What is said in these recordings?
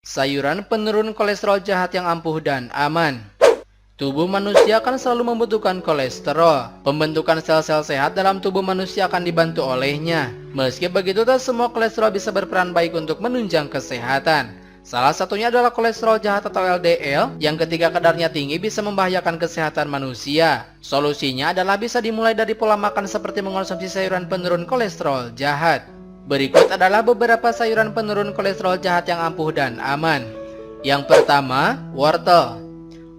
Sayuran penurun kolesterol jahat yang ampuh dan aman. Tubuh manusia akan selalu membutuhkan kolesterol. Pembentukan sel-sel sehat dalam tubuh manusia akan dibantu olehnya. Meski begitu, tak semua kolesterol bisa berperan baik untuk menunjang kesehatan. Salah satunya adalah kolesterol jahat atau LDL, yang ketika kadarnya tinggi bisa membahayakan kesehatan manusia. Solusinya adalah bisa dimulai dari pola makan seperti mengonsumsi sayuran penurun kolesterol jahat. Berikut adalah beberapa sayuran penurun kolesterol jahat yang ampuh dan aman. Yang pertama, wortel.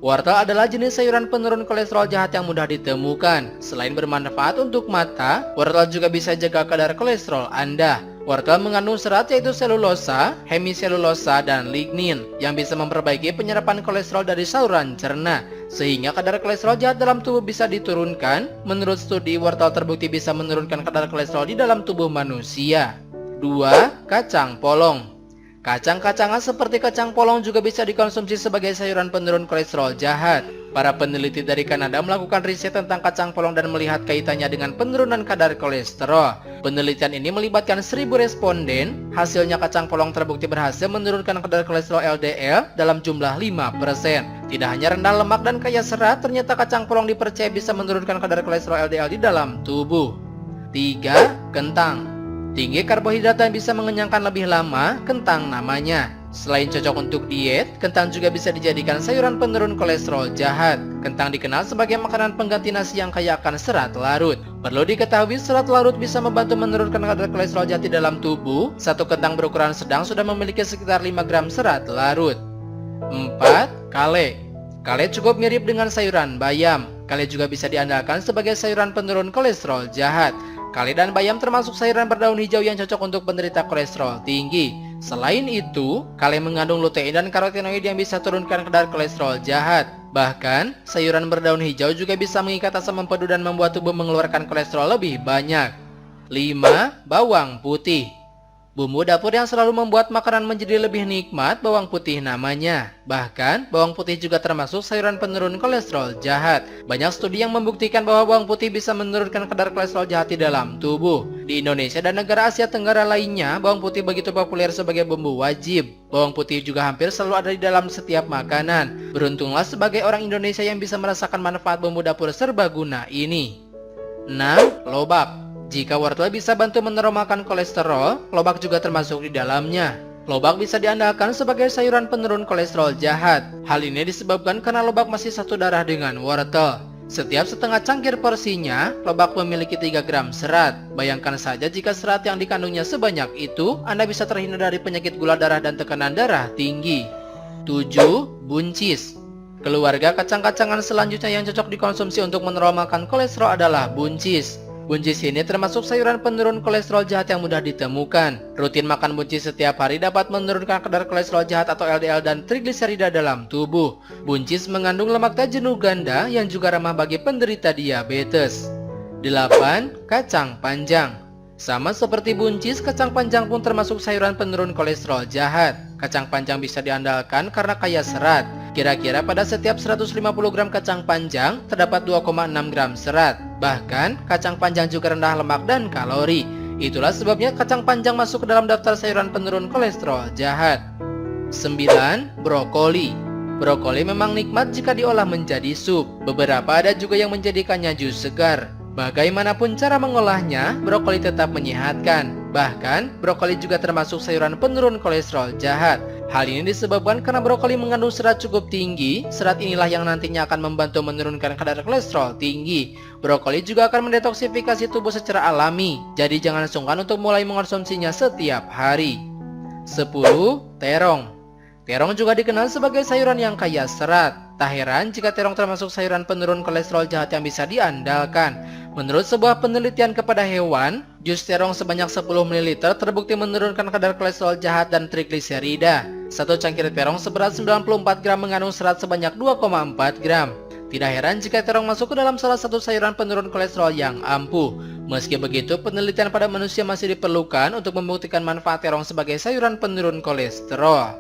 Wortel adalah jenis sayuran penurun kolesterol jahat yang mudah ditemukan. Selain bermanfaat untuk mata, wortel juga bisa jaga kadar kolesterol Anda. Wortel mengandung serat yaitu selulosa, hemiselulosa, dan lignin yang bisa memperbaiki penyerapan kolesterol dari saluran cerna, sehingga kadar kolesterol jahat dalam tubuh bisa diturunkan. Menurut studi, wortel terbukti bisa menurunkan kadar kolesterol di dalam tubuh manusia. 2. Kacang polong. Kacang-kacangan seperti kacang polong juga bisa dikonsumsi sebagai sayuran penurun kolesterol jahat. Para peneliti dari Kanada melakukan riset tentang kacang polong dan melihat kaitannya dengan penurunan kadar kolesterol. Penelitian ini melibatkan 1.000 responden. Hasilnya kacang polong terbukti berhasil menurunkan kadar kolesterol LDL dalam jumlah 5%. Tidak hanya rendah lemak dan kaya serat, ternyata kacang polong dipercaya bisa menurunkan kadar kolesterol LDL di dalam tubuh. 3. Kentang. Tinggi karbohidrat dan bisa mengenyangkan lebih lama, kentang namanya. Selain cocok untuk diet, kentang juga bisa dijadikan sayuran penurun kolesterol jahat. Kentang dikenal sebagai makanan pengganti nasi yang kaya akan serat larut. Perlu diketahui, serat larut bisa membantu menurunkan kadar kolesterol jahat di dalam tubuh. Satu kentang berukuran sedang sudah memiliki sekitar 5 gram serat larut. 4. Kale. Kale cukup mirip dengan sayuran bayam. Kale juga bisa diandalkan sebagai sayuran penurun kolesterol jahat. Kale dan bayam termasuk sayuran berdaun hijau yang cocok untuk penderita kolesterol tinggi. Selain itu, kale mengandung lutein dan karotenoid yang bisa turunkan kadar kolesterol jahat. Bahkan, sayuran berdaun hijau juga bisa mengikat asam empedu dan membuat tubuh mengeluarkan kolesterol lebih banyak. 5. Bawang putih. Bumbu dapur yang selalu membuat makanan menjadi lebih nikmat, bawang putih namanya. Bahkan, bawang putih juga termasuk sayuran penurun kolesterol jahat. Banyak studi yang membuktikan bahwa bawang putih bisa menurunkan kadar kolesterol jahat di dalam tubuh. Di Indonesia dan negara Asia Tenggara lainnya, bawang putih begitu populer sebagai bumbu wajib. Bawang putih juga hampir selalu ada di dalam setiap makanan. Beruntunglah sebagai orang Indonesia yang bisa merasakan manfaat bumbu dapur serbaguna ini. 6. Lobak. Jika wortel bisa bantu menormalkan kolesterol, lobak juga termasuk di dalamnya. Lobak bisa diandalkan sebagai sayuran penurun kolesterol jahat. Hal ini disebabkan karena lobak masih satu darah dengan wortel. Setiap setengah cangkir porsinya, lobak memiliki 3 gram serat. Bayangkan saja jika serat yang dikandungnya sebanyak itu, Anda bisa terhindar dari penyakit gula darah dan tekanan darah tinggi. 7. Buncis. Keluarga kacang-kacangan selanjutnya yang cocok dikonsumsi untuk menormalkan kolesterol adalah buncis. Buncis ini termasuk sayuran penurun kolesterol jahat yang mudah ditemukan. Rutin makan buncis setiap hari dapat menurunkan kadar kolesterol jahat atau LDL dan trigliserida dalam tubuh. Buncis mengandung lemak tak jenuh ganda yang juga ramah bagi penderita diabetes. 8. Kacang panjang. Sama seperti buncis, kacang panjang pun termasuk sayuran penurun kolesterol jahat. Kacang panjang bisa diandalkan karena kaya serat. Kira-kira pada setiap 150 gram kacang panjang terdapat 2,6 gram serat. Bahkan, kacang panjang juga rendah lemak dan kalori. Itulah sebabnya kacang panjang masuk ke dalam daftar sayuran penurun kolesterol jahat. 9. Brokoli. Brokoli memang nikmat jika diolah menjadi sup. Beberapa ada juga yang menjadikannya jus segar. Bagaimanapun cara mengolahnya, brokoli tetap menyehatkan. Bahkan, brokoli juga termasuk sayuran penurun kolesterol jahat. Hal ini disebabkan karena brokoli mengandung serat cukup tinggi. Serat inilah yang nantinya akan membantu menurunkan kadar kolesterol tinggi. Brokoli juga akan mendetoksifikasi tubuh secara alami. Jadi jangan sungkan untuk mulai mengonsumsinya setiap hari. 10. Terong. Terong juga dikenal sebagai sayuran yang kaya serat. Tak heran jika terong termasuk sayuran penurun kolesterol jahat yang bisa diandalkan. Menurut sebuah penelitian kepada hewan, jus terong sebanyak 10 ml terbukti menurunkan kadar kolesterol jahat dan trigliserida. Satu cangkir terong seberat 94 gram mengandung serat sebanyak 2,4 gram. Tidak heran jika terong masuk ke dalam salah satu sayuran penurun kolesterol yang ampuh. Meski begitu, penelitian pada manusia masih diperlukan untuk membuktikan manfaat terong sebagai sayuran penurun kolesterol.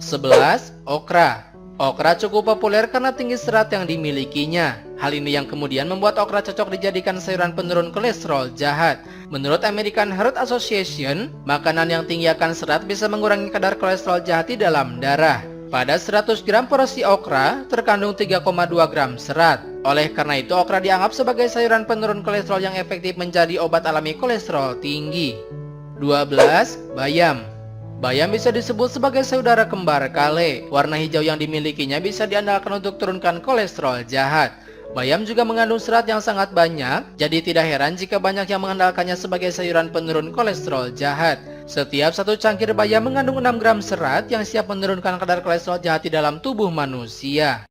11. Okra. Okra cukup populer karena tinggi serat yang dimilikinya. Hal ini yang kemudian membuat okra cocok dijadikan sayuran penurun kolesterol jahat. Menurut American Heart Association, makanan yang tinggi akan serat bisa mengurangi kadar kolesterol jahat di dalam darah. Pada 100 gram porsi okra, terkandung 3,2 gram serat. Oleh karena itu, okra dianggap sebagai sayuran penurun kolesterol yang efektif menjadi obat alami kolesterol tinggi. 12. Bayam. Bayam bisa disebut sebagai saudara kembar kale. Warna hijau yang dimilikinya bisa diandalkan untuk turunkan kolesterol jahat. Bayam juga mengandung serat yang sangat banyak, jadi tidak heran jika banyak yang mengandalkannya sebagai sayuran penurun kolesterol jahat. Setiap satu cangkir bayam mengandung 6 gram serat yang siap menurunkan kadar kolesterol jahat di dalam tubuh manusia.